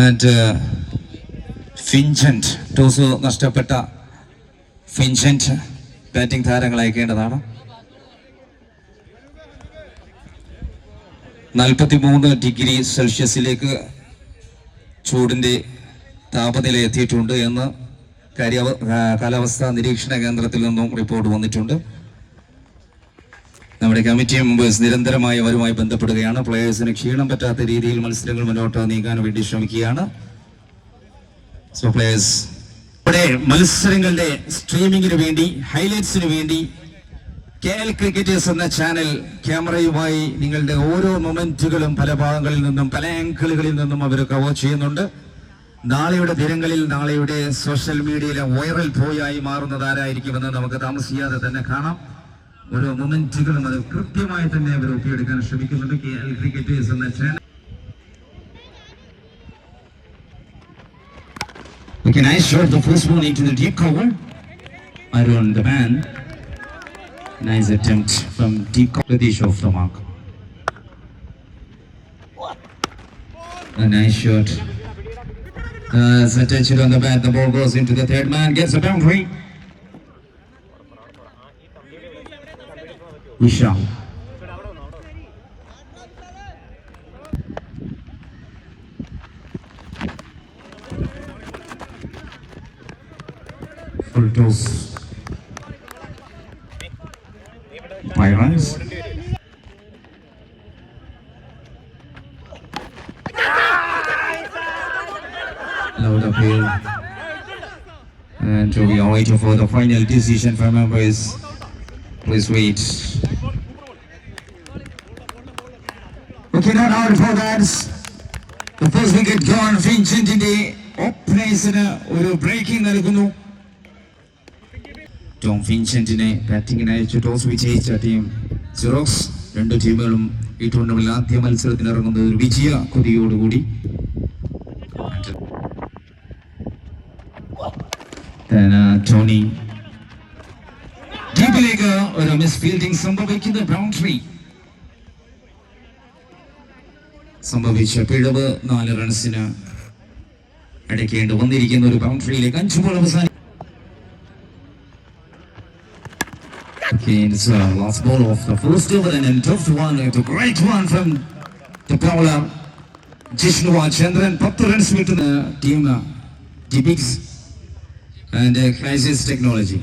And ഫിൻസെന്റ് toss നഷ്ടപ്പെട്ട ഫിൻസെന്റ് batting താരങ്ങൾ അയക്കേണ്ടതാണ്. 43 degree സെൽഷ്യസിലേക്ക് ചൂടിൻ്റെ താപനില എത്തിയിട്ടുണ്ട് എന്ന് കാലാവസ്ഥാ നിരീക്ഷണ കേന്ദ്രത്തിൽ നിന്നും റിപ്പോർട്ട് വന്നിട്ടുണ്ട്. നമ്മുടെ കമ്മിറ്റി മെമ്പേഴ്സ് നിരന്തരമായി അവരുമായി ബന്ധപ്പെടുകയാണ്. പ്ലേയേഴ്സിന് ക്ഷീണം പറ്റാത്ത രീതിയിൽ മത്സരങ്ങൾ മുന്നോട്ട് നീക്കാൻ വേണ്ടി ശ്രമിക്കുകയാണ്. സോ പ്ലേയേഴ്സ് ഇവിടെ മത്സരങ്ങളുടെ സ്ട്രീമിങ്ങിന് വേണ്ടി, ഹൈലൈറ്റ്സിന് വേണ്ടി KL ക്രിക്കറ്റേഴ്സ് എന്ന ചാനൽ ക്യാമറയുമായി നിങ്ങളുടെ ഓരോ മൊമെന്റുകളും പല ഭാഗങ്ങളിൽ നിന്നും പല ആംഗിളുകളിൽ നിന്നും അവർ കവർ ചെയ്യുന്നുണ്ട്. നാളെയുടെ ദിനങ്ങളിൽ നാളെയുടെ സോഷ്യൽ മീഡിയയിലെ വൈറൽ പോയായി മാറുന്നത് ആരായിരിക്കുമെന്ന് നമുക്ക് താമസിയാതെ തന്നെ കാണാം. ഓരോ മൊമെന്റുകളും അത് കൃത്യമായി തന്നെ അവർ ഒപ്പിയെടുക്കാൻ ശ്രമിക്കുന്നുണ്ട്. KL ക്രിക്കറ്റേഴ്സ് എന്ന channel. Okay, nice shot. The first one into the deep cover. Arun, the man. Nice attempt from deep cover. Pratish off the mark. A nice shot. Attention on the bat. The ball goes into the third man. Gets a boundary. Vishal. Full toss. Pyrans. Loud appeal. And we are waiting for the final decision from members. Please wait. Okay, not out for that. The first wicket gone. Vincent in the ഓപ്പണേഴ്സിന് ഒരു breaking നൽകുന്നു. Tom ഫിൻസെന്റിനെ ബാറ്റിംഗിന് അയച്ചു. Toss വിജയിച്ച team xerox. രണ്ട് ടീമുകളും ഈ ടൂർണമെന്റിൽ ആദ്യ മത്സരത്തിന് ഇറങ്ങുന്നത് ഒരു വിജയ കൊതിയോടുകൂടി. ടോണി ടീമിലേക്ക് ഒരു മിസ് ഫീൽഡിംഗ് സംഭവിക്കുന്ന ബൗണ്ടറി സംഭവിച്ച പിഴവ് 4 റൺസിന് അടയ്ക്കേണ്ടി വന്നിരിക്കുന്ന ഒരു ബൗണ്ടറിയിലേക്ക് 5 ബോൾ അവസാനം. Okay, it's the last ball of the first over and a tough one. It's a great one from the bowler Jishnu Chandran. 10 runs with the team Dipix and Crisis Technology.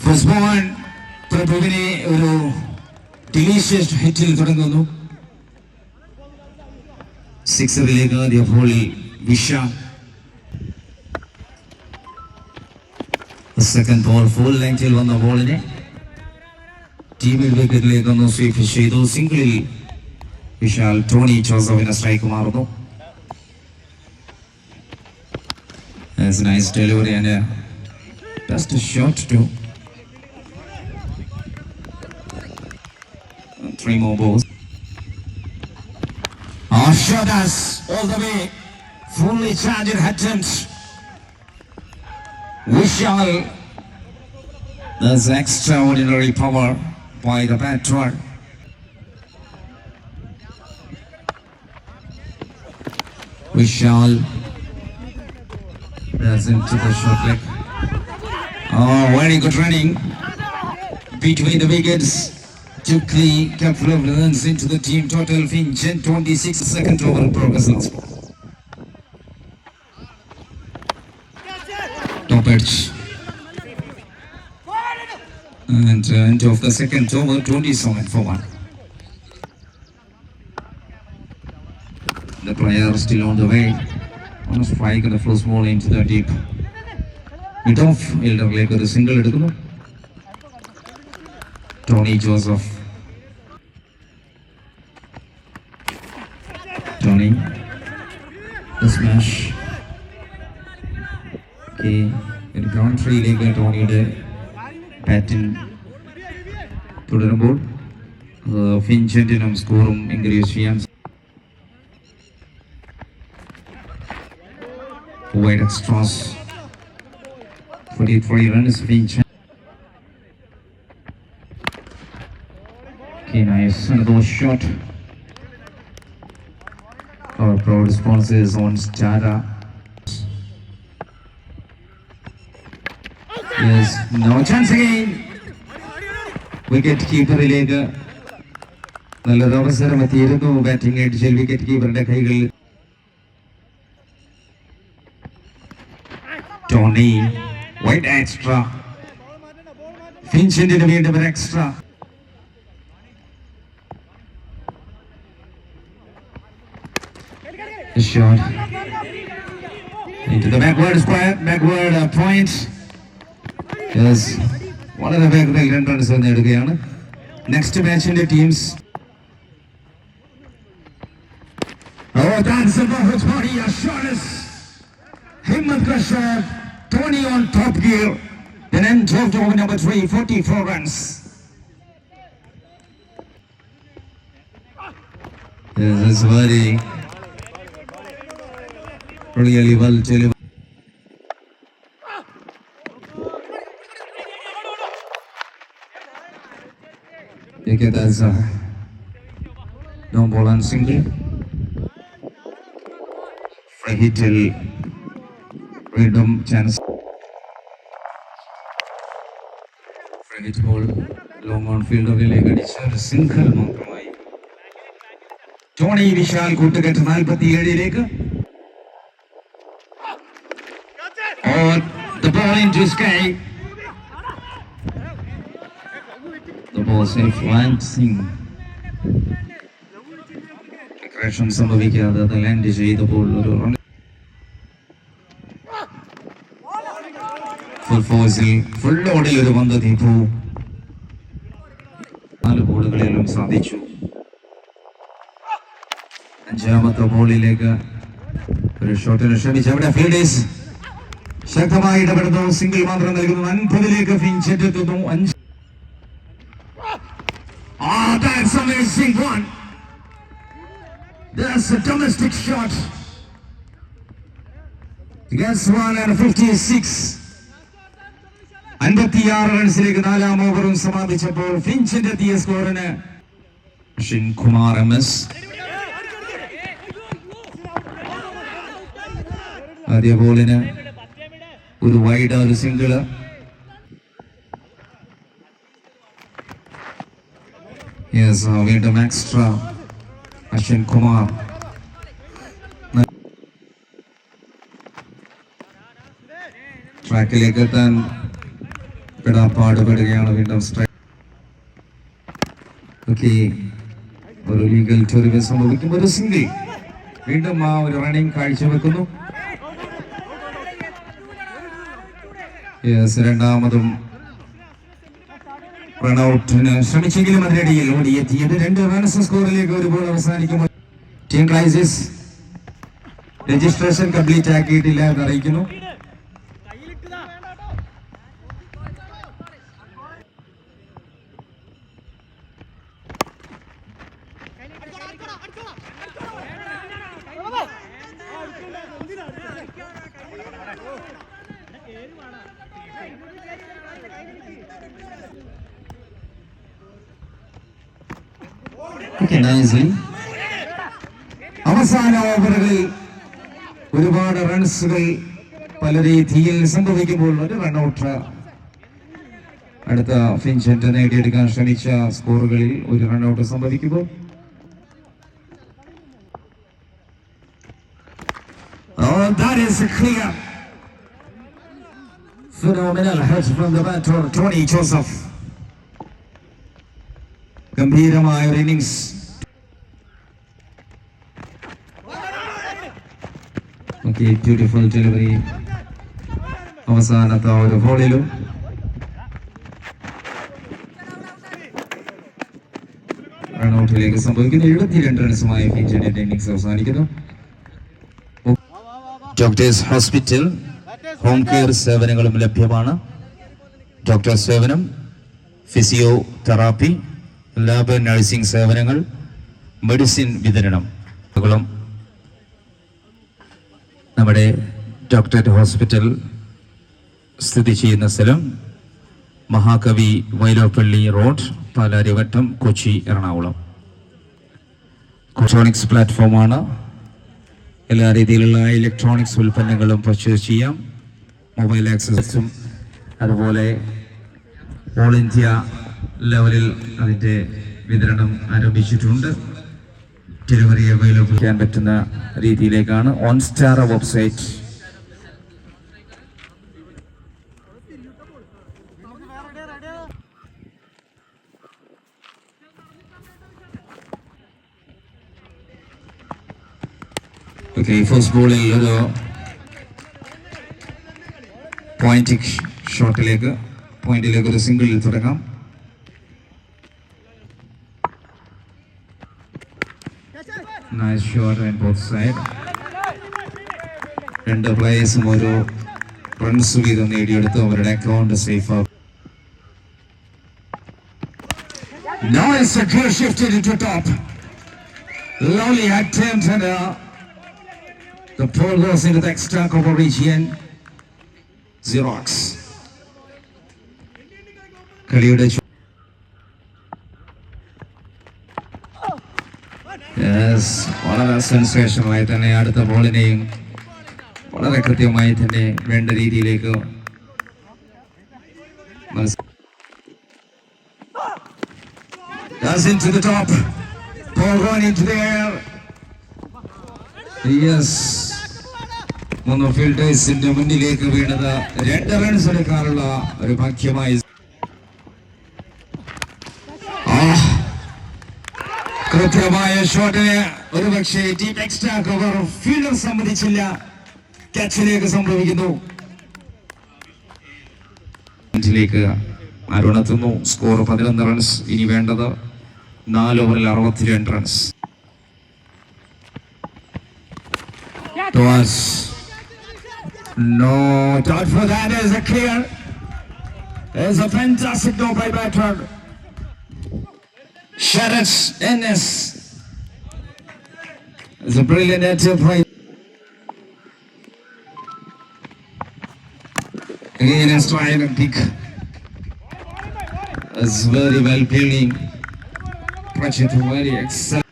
First ball പ്രഭുവിനെ ഒരു delicious ഹിറ്റിൽ തുടങ്ങുന്നു. സിക്സറിലേക്ക് ആദ്യ ബോളിൽ വിഷ. Second ball full ലെങ്തിൽ വന്ന ബോളിനെ ടീമിൽ വിക്കറ്റിലേക്ക് ഒന്ന് sweep ചെയ്തു. സിംഗിളിൽ വിശാൽ ടോണി ജോസഫിന് സ്ട്രൈക്ക് മാറുന്നു. Nice delivery and best shot too. 3 more balls. Shot us all the way. Fully charged Hutchins. Vishal. There's extraordinary power by the batter. Vishal. That's into the short leg. Oh, very good running between the wickets. Took the couple of runs into the team total. Vincent 26 second over progress last ball. Top edge. And end of the second over 27 for 1. The player still on the way. On a strike and the first ball into the deep. Mid off. Elder Laker a single എടുക്കുന്നു. Tony Joseph. Tony. The smash. Okay. In country Tonyയുടെ batting തുടരുമ്പോൾ ഫിൻസെന്റിനും സ്കോറും increase ചെയ്യാൻ wide extras 43 runs Vincent. Okay, nice. Another shot. Our proud sponsor is on Stara. Yes, no chance again. Wicket keeper ഇലേക്ക് നല്ലൊരു അവസരം എത്തിയിരുന്നു. ബാറ്റിംഗ് എഡിച്ചിൽ വിക്കറ്റ് കീപ്പറുടെ കൈകളിൽ. Tony wide extra. ഫിൻച്ചിന്റെ വീണ്ടും ഒരു extra. Shot into the backward square, backward point. Yes, വളരെ വേഗത്തിൽ 2 runs നേടുകയാണ്. നെക്സ്റ്റ് മാച്ചിന്റെ teams. Oh, that's above Tony. A shot is Himmat ka shot. Tony on top gear. Then end of over number 3, 44 runs. This is very really well delivered. You get that no ball and single. Free hit till random chance. Free hit ball long on field of a single മാത്രമായി. Tony Vishal കൂട്ടുകെട്ട് 47ലേക്ക്. Oh, the ball into sky. The ball safe lancing. Crashon സംഭവിക്കാതെ അത് land ചെയ്തപ്പോൾ ഒരു run. Full ഫോഴ്സിൽ full ഓടിൽ ഒരു പന്ത് ദീപു 4 ബോളുകളിലും സാധിച്ചു. 5ാമത്തെ ബോളിലേക്ക് ഒരു ഷോട്ടിന് ശ്രമിച്ചു. അവിടെ ഫീൽഡേഴ്സ് ശക്തമായി ഇടപെടുന്നു. സിംഗിൾ മാത്രം നൽകുന്നു. 50ലേക്ക് ഫിഞ്ച് എത്തുന്നു. 5. That's amazing one. That's a domestic shot. Against 156. 56 റൺസിലേക്ക് 4ാം ഓവറും സമാപിച്ചപ്പോൾ ഫിഞ്ചിന്റെ എത്തിയ സ്കോറിന് അശ്വിൻ കുമാർ MS. ആദ്യ ബോളിന് ഒരു വൈഡ് ഒരു സിംഗിള്. വീണ്ടും എക്സ്ട്രാ അശ്വിൻ കുമാർ. ട്രാക്കിലേക്ക് എത്താൻ പാടുപെടുകയാണ്. വീണ്ടും സ്ട്രൈക്ക്. ഓക്കെ, ഒരു ലീഗൽ ടൂറിസം സംഭവിക്കുമ്പോൾ ഒരു സിംഗിൾ. വീണ്ടും ആ ഒരു റണ്ണിങ് കാഴ്ചവെക്കുന്നു. രണ്ടാമതും റൺഔട്ടിന് ശ്രമിച്ചെങ്കിലും അതിനിടയിൽ ഓടിയെത്തിയത് 2 റൺസ് സ്കോറിലേക്ക് ഒരു ബോൾ അവസാനിക്കുമ്പോൾ ടീം ക്രൈസിസ് രജിസ്ട്രേഷൻ കംപ്ലീറ്റ് ആക്കിയിട്ടില്ല എന്ന് അറിയിക്കുന്നു. അവസാന ഓവറുകളിൽ ഒരുപാട് റൺസുകൾ പല രീതിയിൽ സംഭവിക്കുമ്പോൾ ഒരു റൺഔട്ട്. അടുത്ത ഫിഞ്ചന്റ് നേടിയെടുക്കാൻ ശ്രമിച്ച സ്കോറുകളിൽ ഒരു റൺഔട്ട് സംഭവിക്കുമ്പോൾ that is clear. Phenomenal hit from the batter Tony Joseph. ഗംഭീരമായ ഒരു ഇന്നിംഗ്സ്. ഓക്കെ, ബ്യൂട്ടിഫുൾ ഡെലിവറി അവസാനത്തെ ഒരു ബോളിലും. റൺഔട്ടിലേക്ക് സംഭവിക്കുന്നു. 72 റൺസുമായി ഫിഞ്ചിന്റെ ഇന്നിംഗ്സ് അവസാനിക്കുന്നു. ഡോക്ടേഴ്സ് ഹോസ്പിറ്റൽ ഹോം കെയർ സേവനങ്ങളും ലഭ്യമാണ്. ഡോക്ടർ സേവനം, ഫിസിയോ തെറാപ്പി, ലാബ് നഴ്സിംഗ് സേവനങ്ങൾ, മെഡിസിൻ വിതരണം. നമ്മുടെ ഡോക്ടർ ഹോസ്പിറ്റൽ സ്ഥിതി ചെയ്യുന്ന സ്ഥലം മഹാകവി വൈലോപ്പള്ളി റോഡ്, പാലാരിവട്ടം, കൊച്ചി, എറണാകുളം. ഇലക്ട്രോണിക്സ് പ്ലാറ്റ്ഫോമാണ്. എല്ലാ രീതിയിലുള്ള ഇലക്ട്രോണിക്സ് ഉൽപ്പന്നങ്ങളും പർച്ചേസ് ചെയ്യാം. മൊബൈൽ ആക്സസും അതുപോലെ ഓൾ ഇന്ത്യ ലെവലിൽ അതിൻ്റെ വിതരണം ആരംഭിച്ചിട്ടുണ്ട്. ഡെലിവറി അവൈലബിൾ ചെയ്യാൻ പറ്റുന്ന രീതിയിലേക്കാണ് on star website. Okay, first ബോളിൽ ഒരു പോയിന്റിലേക്ക് ഒരു സിംഗിളിൽ തുടങ്ങാം. Nice shot and both side. രണ്ട് പ്ലേയേഴ്സും ഒരു റൺസ് വീതം നേടിയെടുത്ത് അവരുടെ അക്കൗണ്ട് സേഫ് ആകും. Now it's a clear shifted into top. Lovely attempt and the ball goes into the extra cover region. Xerox. കളിയുടെ വളരെ സെൻസേഷനായി തന്നെ അടുത്ത ബോളിനെയും വളരെ കൃത്യമായി തന്നെ വേണ്ട രീതിയിലേക്ക് into the top. Ball going into the air. Yes. മൂന്ന് ഫീൽഡേഴ്സിന്റെ മുന്നിലേക്ക് വീണത് 2 റൺസ് എടുക്കാനുള്ള ഒരു ഭാഗ്യമായി. കൃത്യമായ ഷോട്ടിന് ഒരു പക്ഷേ ഡീപ് എക്സ്ട്രാ കവർ ഫീൽഡർ സമ്മതിച്ചില്ല. ക്യാച്ചിലേക്ക് സംഭവിക്കുന്നു. അരുണെത്തുന്നു. Score 11 runs. ഇനി വേണ്ടത് 4 ഓവറിൽ 62 runs. No doubt for that. Is a clear. It's a fantastic no by batter. Sharad Ennis. It's a brilliant attempt right. Again a strike and kick. It's very well fielding. Prachit very excellent.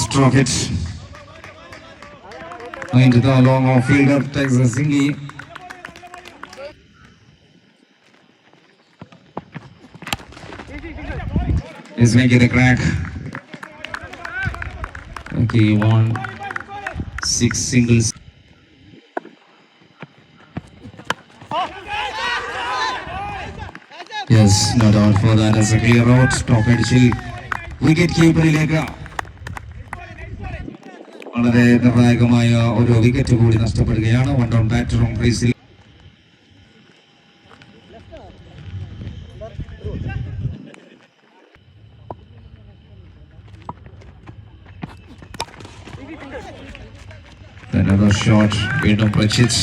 Struck it into the long off fielder, takes a single. He's making the crack. Okay, 6 singles. Yes, no doubt for that. As a clear out, top edge, wicket keeper ilega. വളരെ നിർണായകമായ ഒരു wicket കൂടി നഷ്ടപ്പെടുകയാണ്. 1 down ബാറ്ററും ക്രീസിൽ. Another shot. വീണ്ടും പ്രചിത്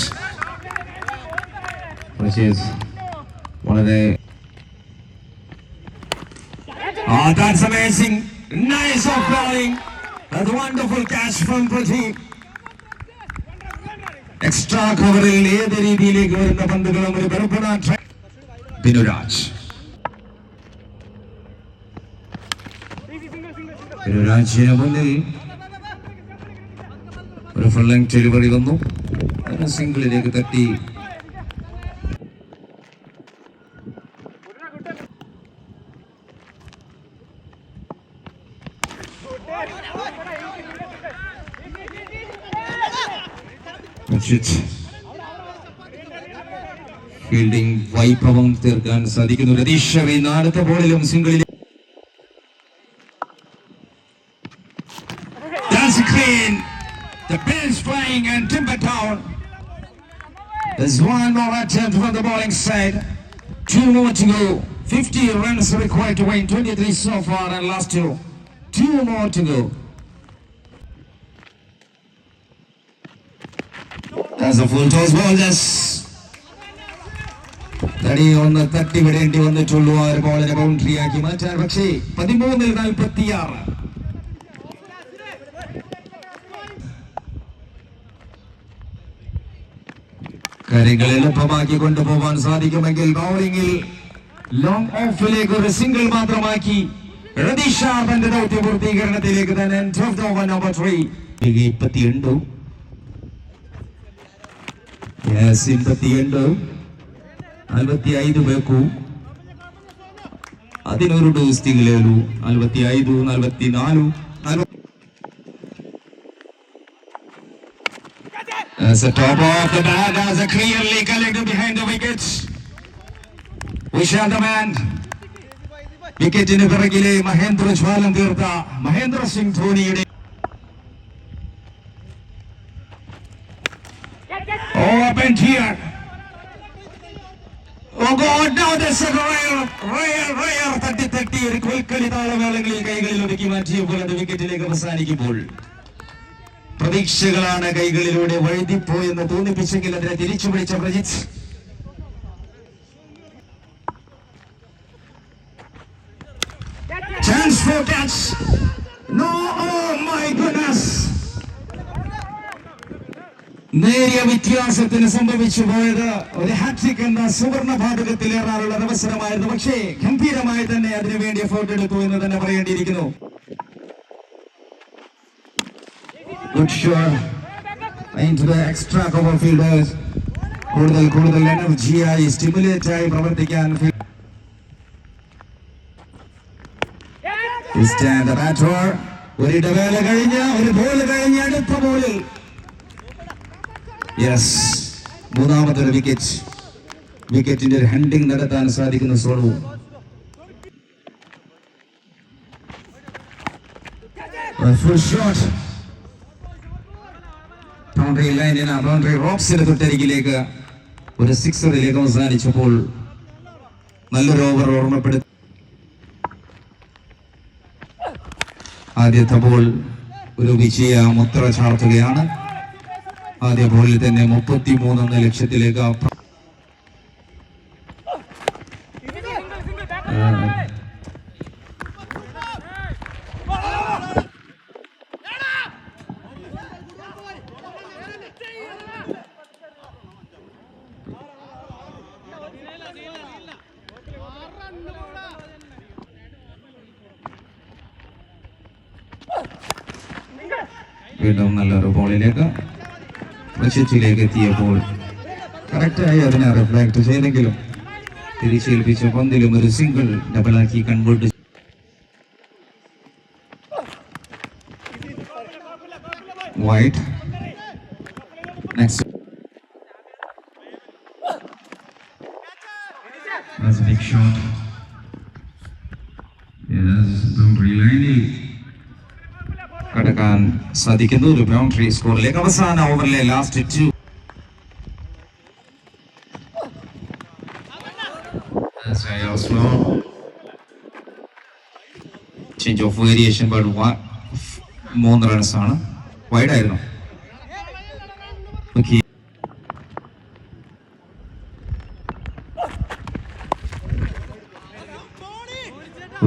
വളരെ that's amazing. Nice off bowling. That's a wonderful catch from Pradeep. Extra coveril ഏത് രീതിയിലേക്ക് വരുന്ന പന്തുകളും ഒരു ബർപ്പണ ബിനുരാജ്. ബിനുരാജിന് മുന്നിൽ ഒരു ഫുൾ ലെങ്ത് ഡെലിവറി വന്നു. സിംഗിളിലേക്ക് തട്ടി. ഫീൽഡിംഗ് വൈഭവം തീർക്കാൻ സാധിക്കുന്നു. രതീഷ് റെയ്ന അടുത്ത ബോളിലും സിംഗിളിൽ. The ball is flying and Timber Town. There's one more attempt from the bowling side. 2 more to go. 50 runs required to win. 23 so far and last 2. 2 more to go. That's a full toss ball. Yes. തടി ഒന്ന് തട്ടി വിടേണ്ടി വന്നിട്ടുള്ളൂ. ആ ഒരു ബോളിനെ boundary ആക്കി മാറ്റാൻ. പക്ഷേ 13-46. കാര്യങ്ങൾ എളുപ്പമാക്കി കൊണ്ടുപോകാൻ സാധിക്കുമെങ്കിൽ ബൗളിംഗിൽ ലോങ് ഓഫിലേക്ക് ഒരു സിംഗിൾ മാത്രമാക്കി രതീഷ് തന്റെ ദൗത്യ പൂർത്തീകരണത്തിലേക്ക് തന്നെ നമ്പർ 3 28 45 ಬೇಕು ಹದಿನೂರು ಡೋಸ್ ತಿಂಗಳು 45 44 As the top of the bat as a clearly collected behind the wickets. Vishal the man. വിക്കറ്റിന് പിറകിലെ മഹേന്ദ്ര ജ്വാലം തീർത്ത മഹേന്ദ്ര സിംഗ് ധോണിയുടെ തട്ടി ഒരു കൊൽക്കളി താളമേളങ്ങളിൽ കൈകളിൽ ഒതുക്കി മാറ്റിയപ്പോൾ അത് വിക്കറ്റിലേക്ക് അവസാനിക്കുമ്പോൾ പ്രതീക്ഷകളാണ് കൈകളിലൂടെ വഴുതിപ്പോയെന്ന് തോന്നിപ്പിച്ചെങ്കിൽ അതിനെ തിരിച്ചു പിടിച്ച Prajith. Chance for catch. No, oh my goodness. നേരിയ വ്യത്യാസത്തിന് സംഭവിച്ചു പോയത് ഒരു ഹാട്രിക് എന്ന സുവർണ ഭാഗത്തിലേറാനുള്ള അവസരമായിരുന്നു. പക്ഷേ ഗംഭീരമായി തന്നെ അതിനുവേണ്ടി എഫേർട്ട് എടുത്തു എന്ന് തന്നെ പറയേണ്ടിയിരിക്കുന്നു. Good shot into the extra cover fielders. കൂടുതൽ എനർജിയായി സ്റ്റിമുലേറ്റ് ആയി പ്രവർത്തിക്കാൻ ഒരിടവേള കഴിഞ്ഞ ഒരു ബോൾ കഴിഞ്ഞ അടുത്ത ബോളിൽ മൂന്നാമതൊരു വിക്കറ്റിന്റെ ഒരു ഹണ്ടിങ് നടത്താൻ സാധിക്കുന്ന സോളു. ഫുൾ ഷോട്ട് ബൗണ്ടറി ലൈനിന് ബൗണ്ടറി റോക്സിന് തൊട്ടരികിലേക്ക് ഒരു സിക്സറിലേക്ക് അവസാനിച്ചപ്പോൾ നല്ലൊരു ഓവർ ഓർമ്മപ്പെടുത്തി. ആദ്യത്തെ ബോൾ ഒരു വിജയ മുദ്ര ചാർത്തുകയാണ്. ആദ്യ ബോളിൽ തന്നെ 33 എന്ന ലക്ഷ്യത്തിലേക്ക് വീണ്ടും നല്ലൊരു ബോളിലേക്ക് ലക്ഷ്യത്തിലേക്ക് എത്തിയപ്പോൾ കറക്റ്റായി അതിനെ റിഫ്ലാക്ട് ചെയ്തെങ്കിലും തിരിച്ചേൽപ്പിച്ച പന്തിലും ഒരു സിംഗിൾ ഡബിളാക്കി convert. White next big shot. Boundary ലൈനിൽ കടക്കാൻ സാധിക്കുന്നു. ഒരു ബൗണ്ടറി സ്കോറിലേക്ക് അവസാന ഓവറിലെ last 2. Change of variation 3 runs ആണ്. വൈഡ് ആയിരുന്നു.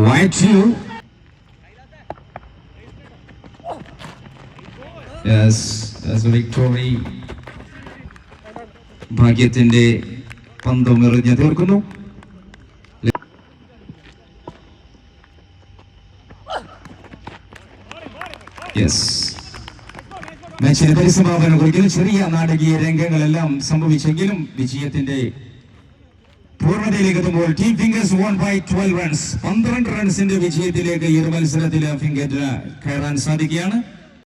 Wide 2. Yes, as a victory. ഭാഗ്യത്തിന്റെ പന്തം എറിഞ്ഞ് തീർക്കുന്നു. മാച്ചിന് പരിസമാപനം ഒരിക്കലും ചെറിയ നാടകീയ രംഗങ്ങളെല്ലാം സംഭവിച്ചെങ്കിലും വിജയത്തിന്റെ പൂർണ്ണതയിലേക്ക് എത്തുമ്പോൾ team fingers won by 12 runs. 12 റൺസിന്റെ വിജയത്തിലേക്ക് ഈ ഒരു മത്സരത്തിൽ ഫിംഗറിന് കയറാൻ സാധിക്കുകയാണ്.